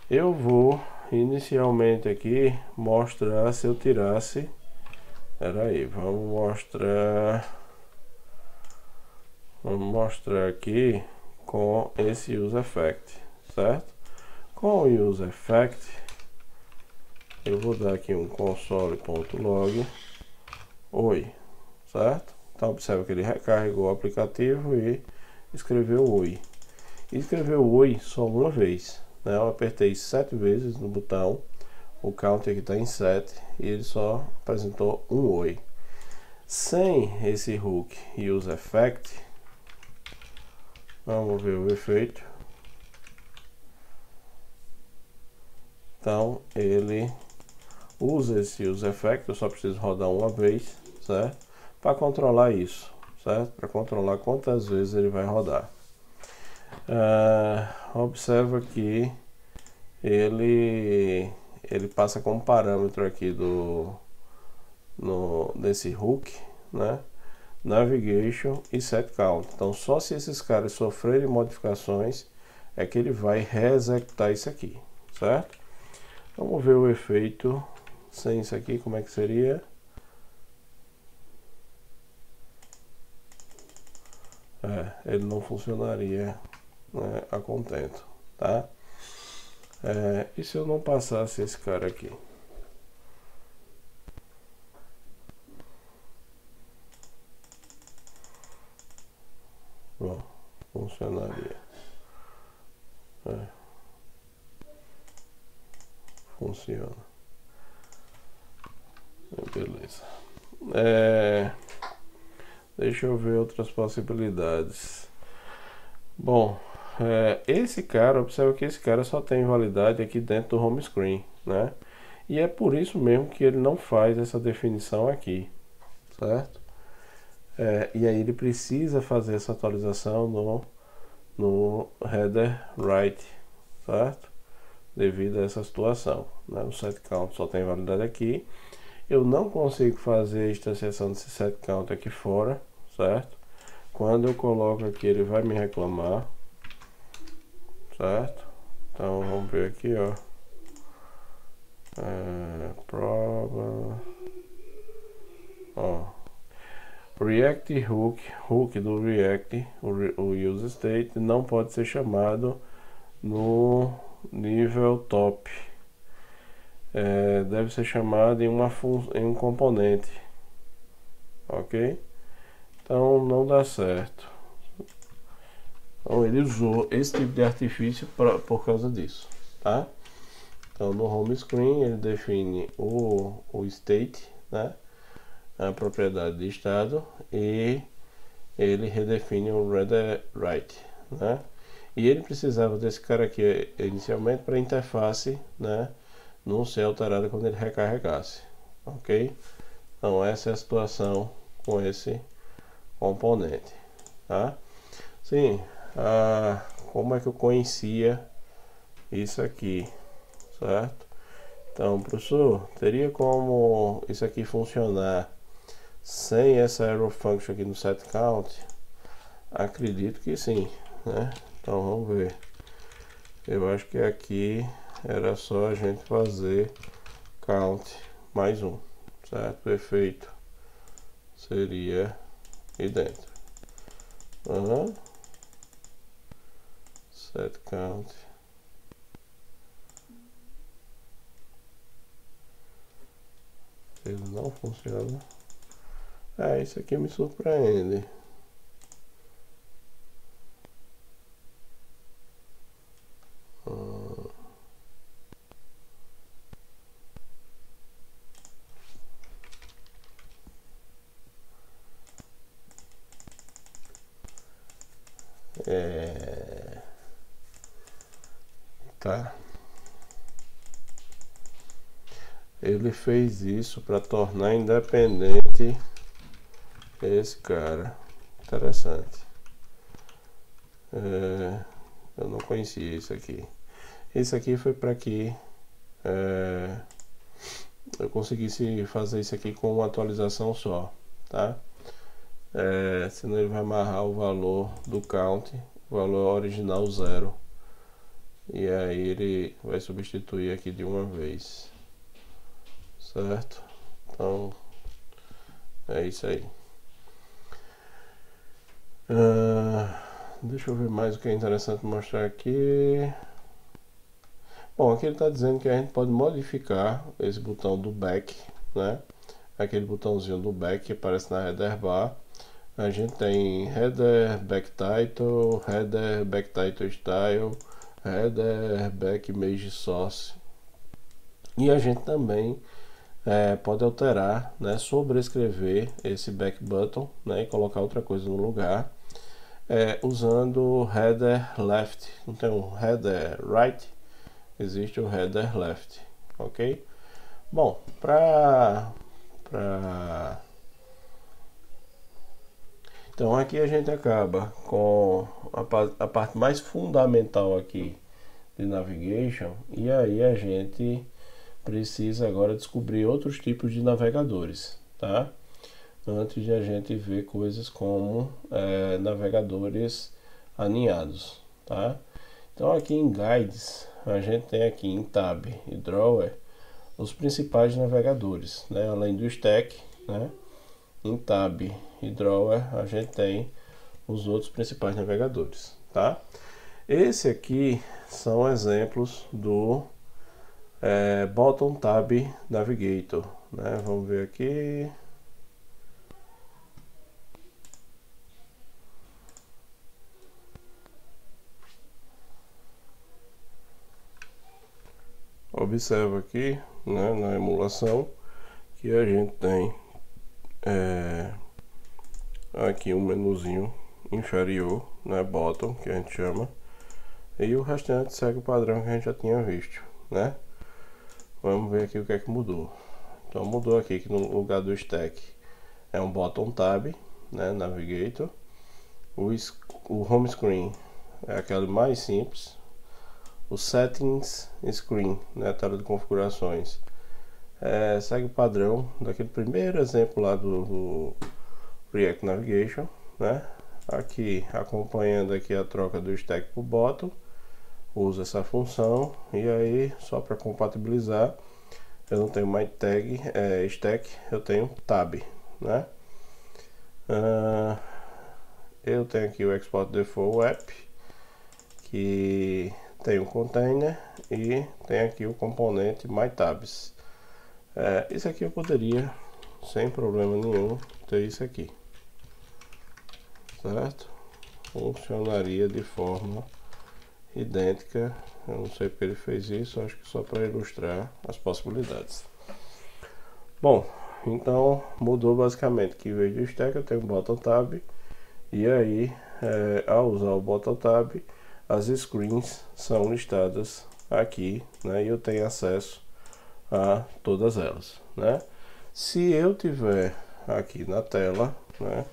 [SPEAKER 1] Eu vou inicialmente aqui mostrar se eu tirasse. Espera aí, vamos mostrar aqui com esse use effect, certo? Com o use effect, eu vou dar aqui um console.log oi, certo? Então observa que ele recarregou o aplicativo e escreveu oi. E escreveu oi só uma vez, né? Eu apertei 7 vezes no botão, o count aqui está em 7 e ele só apresentou um oi. Sem esse hook use effect, vamos ver o efeito. Então ele usa esse use effect, eu só preciso rodar uma vez, certo? Para controlar isso, certo? Para controlar quantas vezes ele vai rodar. Observa que ele passa como parâmetro aqui desse hook, né? Navigation e setCount. Então só se esses caras sofrerem modificações é que ele vai reexecutar isso aqui, certo? Vamos ver o efeito sem isso aqui, como é que seria. Ele não funcionaria, né, a contento, tá? E se eu não passasse esse cara aqui? Bom, funcionaria. Funciona. Beleza. Deixa eu ver outras possibilidades. Bom, esse cara, observa que esse cara só tem validade aqui dentro do home screen, né? E é por isso mesmo que ele não faz essa definição aqui, certo? E aí ele precisa fazer essa atualização no header write, certo? Devido a essa situação, né? O setCount só tem validade aqui. Eu não consigo fazer a instanciação desse setCount aqui fora, certo? Quando eu coloco aqui ele vai me reclamar, certo? Então vamos ver aqui, ó. Prova, ó, React hook do React, o use state não pode ser chamado no nível top. Deve ser chamado em um componente, ok? Então não dá certo. Então ele usou esse tipo de artifício por causa disso, tá? Então no home screen ele define o state, né? A propriedade de estado, e ele redefine o reader write, né? E ele precisava desse cara aqui inicialmente para a interface, né, não ser alterada quando ele recarregasse, ok? Então essa é a situação com esse componente, tá? Sim, como é que eu conhecia isso aqui, certo? Então, professor, teria como isso aqui funcionar sem essa arrow function aqui no setCount? Acredito que sim, né? Então vamos ver. Eu acho que aqui era só a gente fazer count mais um, certo? O efeito seria idêntico. set count. Ele não funciona. Isso aqui me surpreende. Tá. Ele fez isso para tornar independente esse cara. Interessante. Eu não conhecia isso aqui. Isso aqui foi para que eu conseguisse fazer isso aqui com uma atualização só, tá? Senão ele vai amarrar o valor do count, o valor original 0, e aí ele vai substituir aqui de uma vez, certo? Então é isso aí. Deixa eu ver mais o que é interessante mostrar aqui. Bom, aqui ele está dizendo que a gente pode modificar esse botão do back, né? Aquele botãozinho do back que aparece na header bar. A gente tem header, back title style, header, back image source. E a gente também pode alterar, né, sobrescrever esse back button, né, e colocar outra coisa no lugar, usando header left. Então, header right, existe o header left, ok? Bom, então aqui a gente acaba com a parte mais fundamental aqui de navigation, e aí a gente precisa agora descobrir outros tipos de navegadores, tá? Antes de a gente ver coisas como navegadores aninhados, tá? Então aqui em guides a gente tem aqui em tab e drawer os principais navegadores, né? Além do stack, né? Em tab e drawer a gente tem os outros principais navegadores, tá? Esse aqui são exemplos do Bottom Tab Navigator, né? Vamos ver aqui. Observa aqui, né, na emulação, que a gente tem aqui um menuzinho inferior, né, bottom, que a gente chama, e o restante segue o padrão que a gente já tinha visto, né? Vamos ver aqui o que é que mudou. Então mudou aqui que no lugar do stack é um bottom tab, né, navigator. O home screen é aquele mais simples. O settings screen, né, tela de configurações, segue o padrão daquele primeiro exemplo lá do React Navigation, né? Aqui acompanhando aqui a troca do stack para o bottom, usa essa função, e aí só para compatibilizar eu não tenho mais tag stack, eu tenho tab, né? Eu tenho aqui o export default app, que tem o container e tem aqui o componente mytabs. Isso aqui eu poderia sem problema nenhum ter isso aqui, certo? Funcionaria de forma idêntica. Eu não sei porque ele fez isso, acho que só para ilustrar as possibilidades. Bom, então mudou basicamente que em vez de stack eu tenho bottom tab, e aí ao usar o bottom tab as screens são listadas aqui, né, e eu tenho acesso a todas elas, né? Se eu tiver aqui na tela, né,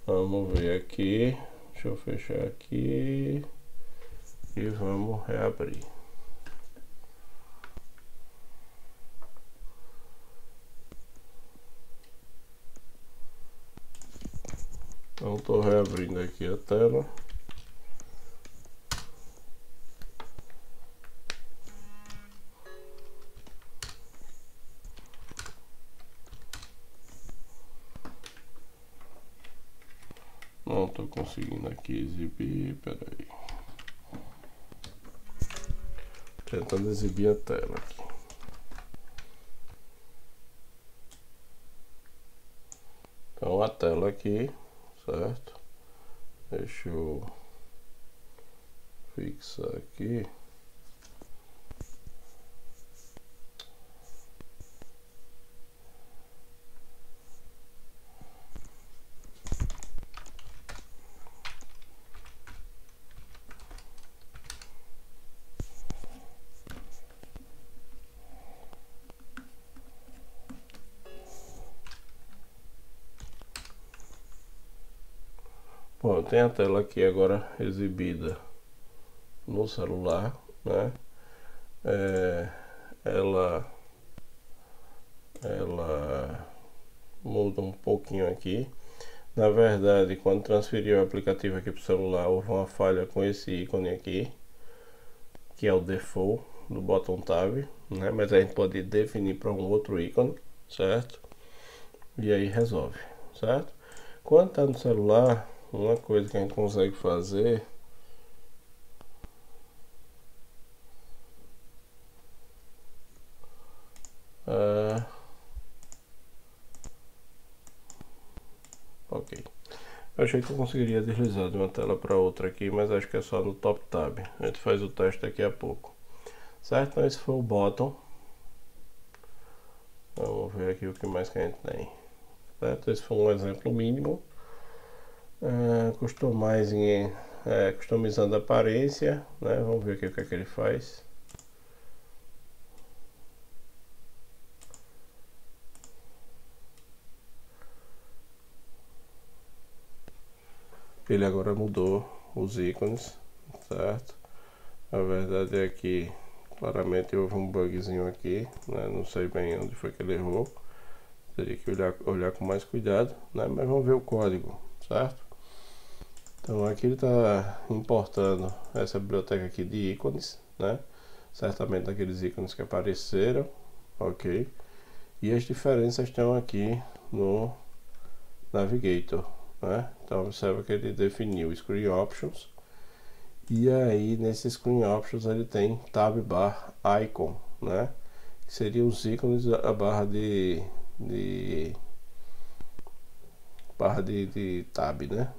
[SPEAKER 1] vamos ver aqui, deixa eu fechar aqui e vamos reabrir. Então estou reabrindo aqui a tela. Não estou conseguindo aqui exibir, peraí. Tentando exibir a tela aqui. Então a tela aqui, certo? Deixa eu fixar aqui. Bom, tem a tela aqui agora exibida no celular, né? Ela muda um pouquinho aqui. Na verdade, quando transferir o aplicativo aqui para o celular, houve uma falha com esse ícone aqui, que é o default do botão tab, né? Mas a gente pode definir para um outro ícone, certo? E aí resolve, certo? Quando está no celular, uma coisa que a gente consegue fazer ok. Eu achei que eu conseguiria deslizar de uma tela para outra aqui, mas acho que é só no top tab. A gente faz o teste daqui a pouco, certo? Então esse foi o bottom. Vamos ver aqui o que mais que a gente tem, certo? Esse foi um exemplo mínimo. Customizando a aparência, né? Vamos ver aqui o que é que ele faz. Ele agora mudou os ícones, certo? A verdade é que claramente houve um bugzinho aqui, né? Não sei bem onde foi que ele errou. Teria que olhar com mais cuidado, né? Mas vamos ver o código, certo? Então aqui ele está importando essa biblioteca aqui de ícones, né? Certamente daqueles ícones que apareceram, ok? E as diferenças estão aqui no Navigator, né? Então observa que ele definiu Screen Options, e aí nesse Screen Options ele tem Tab Bar Icon, né? Que seriam os ícones da barra de tab, né?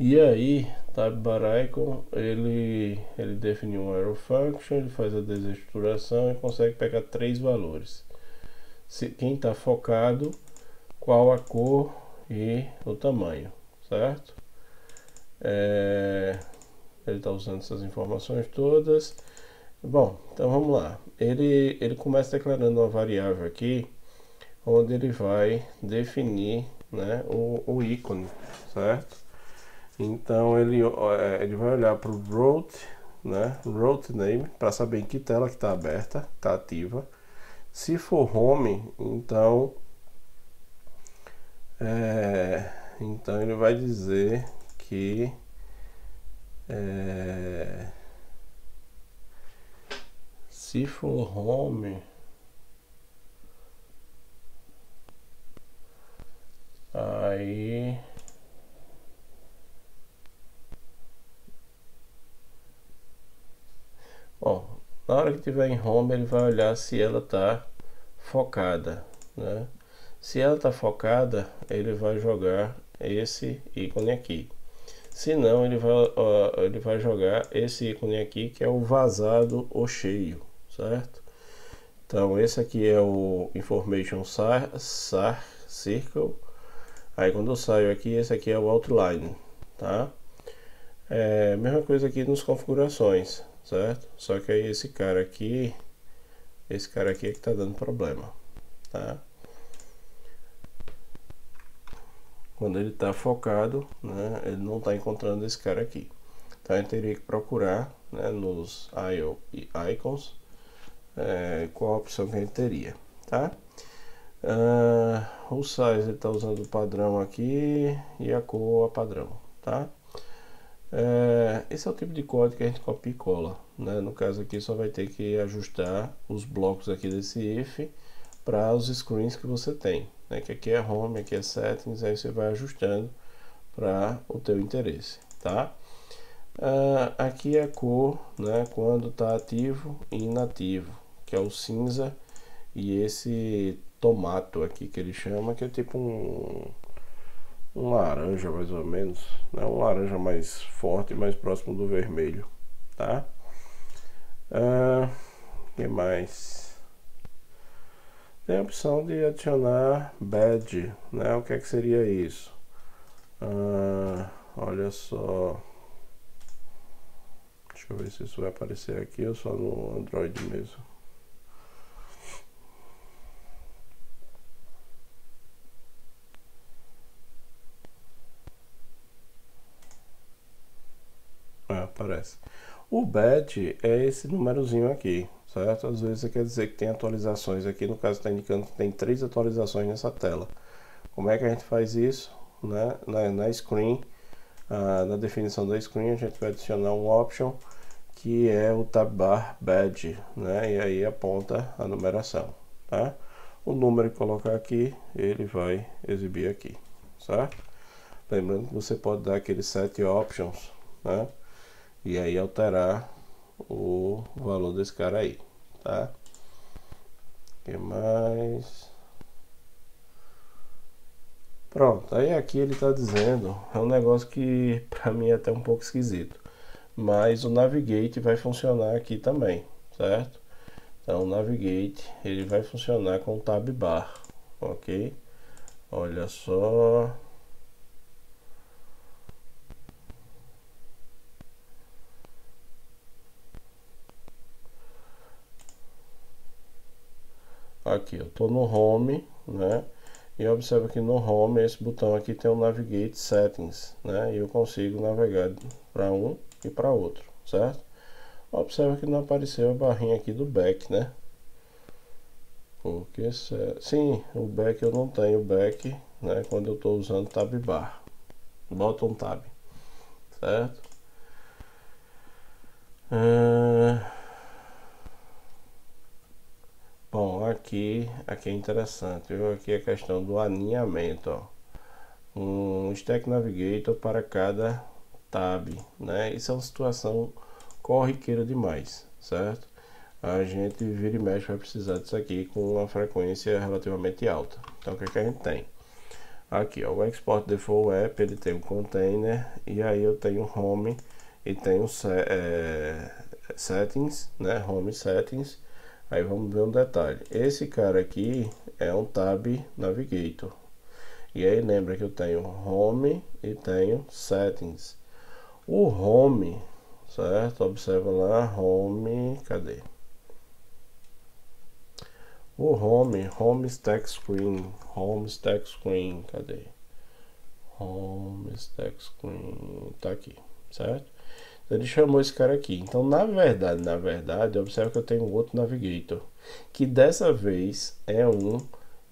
[SPEAKER 1] E aí, Tab Bar Icon, ele definiu um arrow function, ele faz a desestruturação e consegue pegar 3 valores. Quem está focado, qual a cor e o tamanho, certo? Ele está usando essas informações todas. Bom, então vamos lá. Ele começa declarando uma variável aqui, onde ele vai definir, né, o ícone, certo? Então ele vai olhar para o route, né, route name, para saber em que tela que está aberta, está ativa. Se for home, então ele vai dizer que se for home, aí bom, na hora que tiver em home, ele vai olhar se ela está focada, né? Se ela está focada, ele vai jogar esse ícone aqui. Se não, ele vai jogar esse ícone aqui, que é o vazado ou cheio, certo? Então esse aqui é o Information Circle. Aí quando eu saio aqui, esse aqui é o Outline, tá? Mesma coisa aqui nos configurações, certo? Só que aí esse cara aqui é que está dando problema, tá? Quando ele está focado, né, ele não está encontrando esse cara aqui. Então a gente teria que procurar, né, nos IO e Icons qual a opção que a gente teria, tá? O size ele está usando o padrão aqui e a cor a padrão, tá? Esse é o tipo de código que a gente copia e cola, né? No caso aqui só vai ter que ajustar os blocos aqui desse if para os screens que você tem, né? Que aqui é home, aqui é settings, aí você vai ajustando para o teu interesse, tá? Aqui é a cor, né, quando está ativo e inativo, que é o cinza, e esse tomato aqui que ele chama, que é tipo um laranja mais ou menos, né, um laranja mais forte, mais próximo do vermelho, tá? Que mais? Tem a opção de adicionar badge, né? O que é que seria isso? Olha só. Deixa eu ver se isso vai aparecer aqui ou só no Android mesmo. Aparece. O badge é esse númerozinho aqui, certo? Às vezes quer dizer que tem atualizações aqui. No caso está indicando que tem 3 atualizações nessa tela. Como é que a gente faz isso? Né? Na screen, na definição da screen, a gente vai adicionar um option que é o tab bar badge, né? E aí aponta a numeração, tá? O número que colocar aqui, ele vai exibir aqui, certo? Lembrando que você pode dar aqueles set options, né? E aí alterar o valor desse cara aí, tá? O que mais? Pronto, aí aqui ele está dizendo, é um negócio que para mim é até um pouco esquisito, mas o Navigate vai funcionar aqui também, certo? Então o Navigate ele vai funcionar com o Tab Bar, ok? Olha só. Aqui eu estou no Home, né? E observa que no Home esse botão aqui tem o Navigate Settings, né? E eu consigo navegar para um e para outro, certo? Observa que não apareceu a barrinha aqui do back, né? Porque sim, o back eu não tenho back, né? Quando eu estou usando Tab Bar, bottom tab, certo? Bom, aqui é interessante, viu? Aqui é a questão do alinhamento, ó. Um Stack Navigator para cada tab, né? Isso é uma situação corriqueira demais, certo? A gente vira e mexe vai precisar disso aqui com uma frequência relativamente alta. Então o que é que a gente tem? Aqui, ó, o Export Default App, ele tem um container, e aí eu tenho Home e tenho Settings, né? Home Settings. Aí vamos ver um detalhe. Esse cara aqui é um Tab Navigator. E aí lembra que eu tenho Home e tenho Settings. O Home, certo? Observa lá, Home, cadê? O Home Stack Screen, cadê? Home Stack Screen, tá aqui, certo? Ele chamou esse cara aqui. Então, na verdade, observa que eu tenho outro Navigator, que dessa vez é um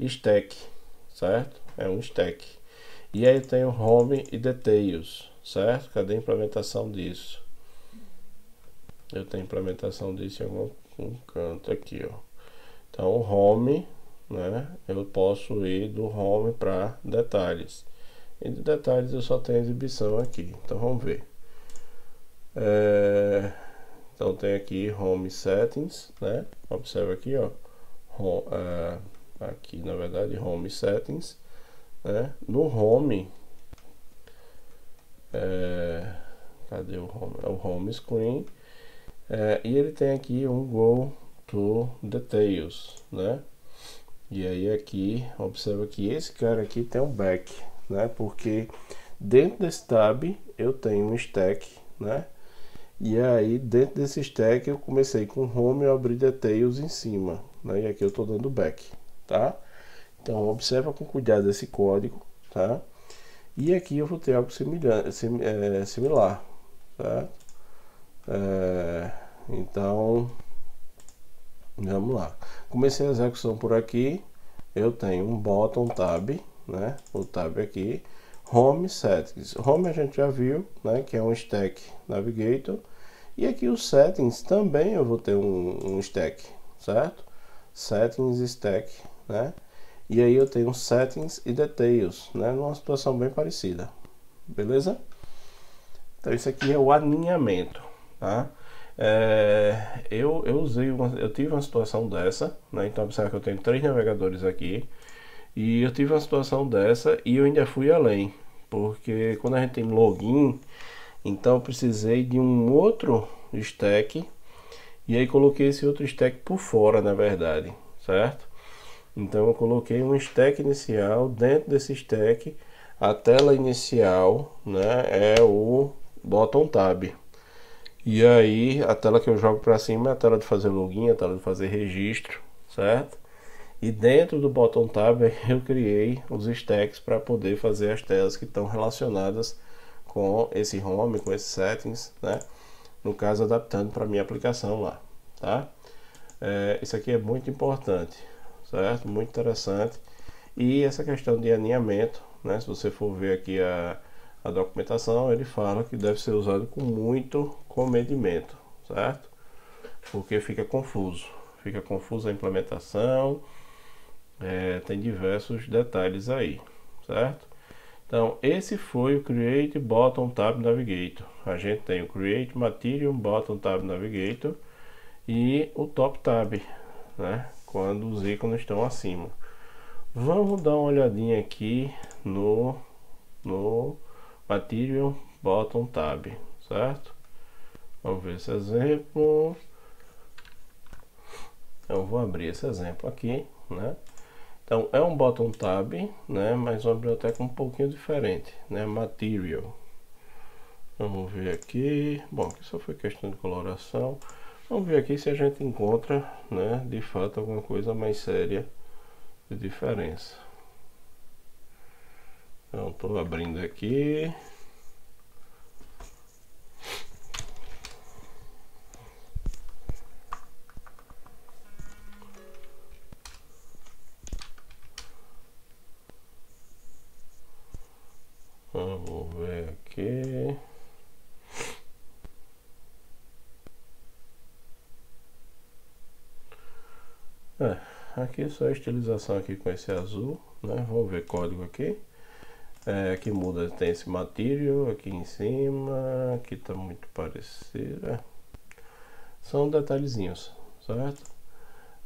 [SPEAKER 1] stack, certo? É um stack. E aí eu tenho Home e Details, certo? Cadê a implementação disso? Eu tenho implementação disso em algum canto aqui, ó. Então, o Home, né? Eu posso ir do Home para Detalhes. E de Detalhes eu só tenho exibição aqui. Então, vamos ver. Então tem aqui Home Settings, né? Observa aqui, ó. Aqui na verdade Home Settings, né? No Home, cadê o Home? É o Home Screen, e ele tem aqui um Go to Details, né? E aí aqui observa que esse cara aqui tem um back, né? Porque dentro desse tab eu tenho um stack, né? E aí dentro desse stack eu comecei com Home e abri Details em cima, né? E aqui eu estou dando back, tá? Então observa com cuidado esse código, tá? E aqui eu vou ter algo similar, tá? Então vamos lá. Comecei a execução por aqui. Eu tenho um bottom tab, né? O tab aqui. Home Settings. Home a gente já viu, né? Que é um stack Navigator. E aqui os Settings também eu vou ter um stack, certo? Settings Stack, né? E aí eu tenho Settings e Details, né? Numa situação bem parecida, beleza? Então isso aqui é o alinhamento, tá? Eu tive uma situação dessa, né? Então observa que eu tenho 3 navegadores aqui e eu tive uma situação dessa e eu ainda fui além, porque quando a gente tem login, então eu precisei de um outro stack e aí coloquei esse outro stack por fora, na verdade, certo? Então eu coloquei um stack inicial, dentro desse stack a tela inicial, né, é o bottom tab. E aí a tela que eu jogo para cima é a tela de fazer login, a tela de fazer registro, certo? E dentro do bottom tab eu criei os stacks para poder fazer as telas que estão relacionadas com esse home, com esses settings, né? No caso adaptando para minha aplicação lá, tá? Isso aqui é muito importante, certo? Muito interessante. E essa questão de alinhamento, né? Se você for ver aqui a documentação, ele fala que deve ser usado com muito comedimento, certo? Porque fica confusa a implementação, tem diversos detalhes aí, certo? Então esse foi o Create Bottom Tab Navigator. A gente tem o Create Material Bottom Tab Navigator e o Top Tab, né? Quando os ícones estão acima. Vamos dar uma olhadinha aqui no Material Bottom Tab, certo? Vamos ver esse exemplo. Eu vou abrir esse exemplo aqui, né? Então é um bottom tab, né? Mas uma biblioteca um pouquinho diferente, né? Material. Vamos ver aqui. Bom, aqui só foi questão de coloração. Vamos ver aqui se a gente encontra, né? De fato alguma coisa mais séria de diferença. Então estou abrindo aqui. Vamos ver aqui. Aqui só a estilização aqui com esse azul, né? Vamos ver código aqui. Aqui muda, tem esse material aqui em cima, aqui tá muito parecido. São detalhezinhos, certo?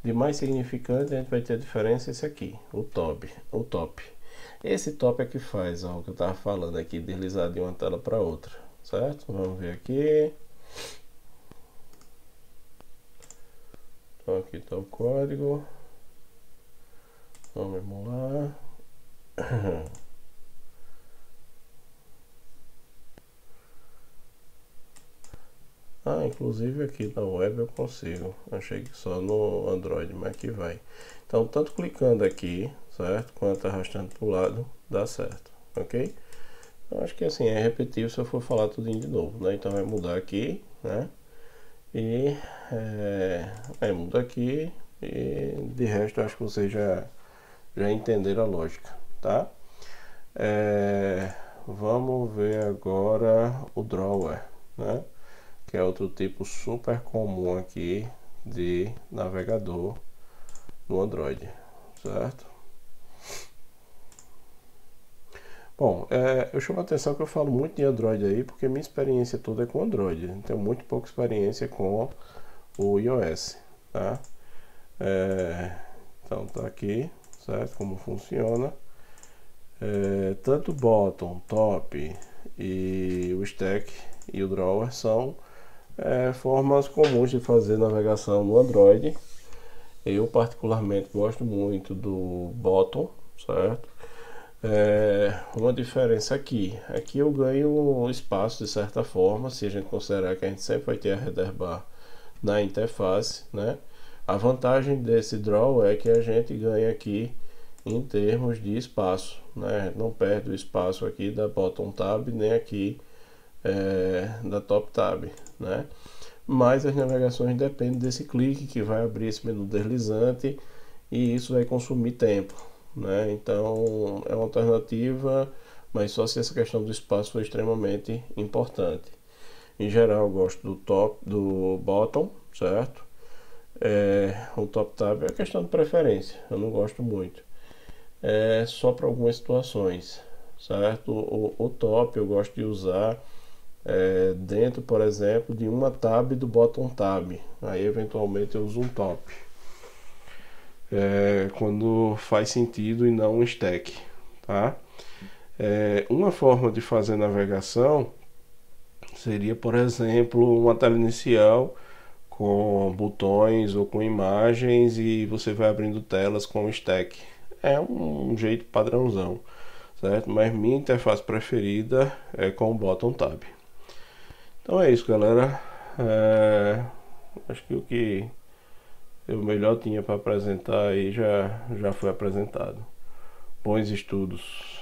[SPEAKER 1] De mais significante a gente vai ter a diferença esse aqui, o top. Esse top é que faz ó, o que eu estava falando aqui, deslizar de uma tela para outra, certo? Vamos ver aqui. Então aqui está o código. Vamos emular. Inclusive aqui na web eu consigo. Achei que só no Android, mas aqui vai. Então, tanto clicando aqui, certo? Quanto arrastando para o lado, dá certo, ok? Eu acho que assim é repetível se eu for falar tudo de novo, né? Então vai mudar aqui, né? E muda aqui. E de resto eu acho que vocês já entenderam a lógica, tá? Vamos ver agora o drawer, né? Que é outro tipo super comum aqui de navegador no Android, certo? Bom, eu chamo a atenção que eu falo muito de Android aí, porque minha experiência toda é com Android, tenho muito pouca experiência com o iOS, tá? Então tá aqui, certo? Como funciona. Tanto o bottom, top e o stack e o drawer são formas comuns de fazer navegação no Android. Eu particularmente gosto muito do bottom, certo? Uma diferença aqui eu ganho espaço de certa forma, se a gente considerar que a gente sempre vai ter a header bar na interface, né? A vantagem desse draw é que a gente ganha aqui em termos de espaço, né? Não perde o espaço aqui da bottom tab nem aqui da top tab, né? Mas as navegações dependem desse clique que vai abrir esse menu deslizante e isso vai consumir tempo, né? Então é uma alternativa, mas só se essa questão do espaço for extremamente importante. Em geral eu gosto do bottom, certo? O top tab é questão de preferência, eu não gosto muito. Só para algumas situações, certo? O top eu gosto de usar dentro, por exemplo, de uma tab do bottom tab. Aí eventualmente eu uso um top. Quando faz sentido e não um stack, tá? Uma forma de fazer navegação seria, por exemplo, uma tela inicial com botões ou com imagens e você vai abrindo telas com o stack. É um jeito padrãozão, certo? Mas minha interface preferida é com o bottom tab. Então é isso, galera. Acho que o que eu melhor tinha para apresentar aí já foi apresentado. Bons estudos.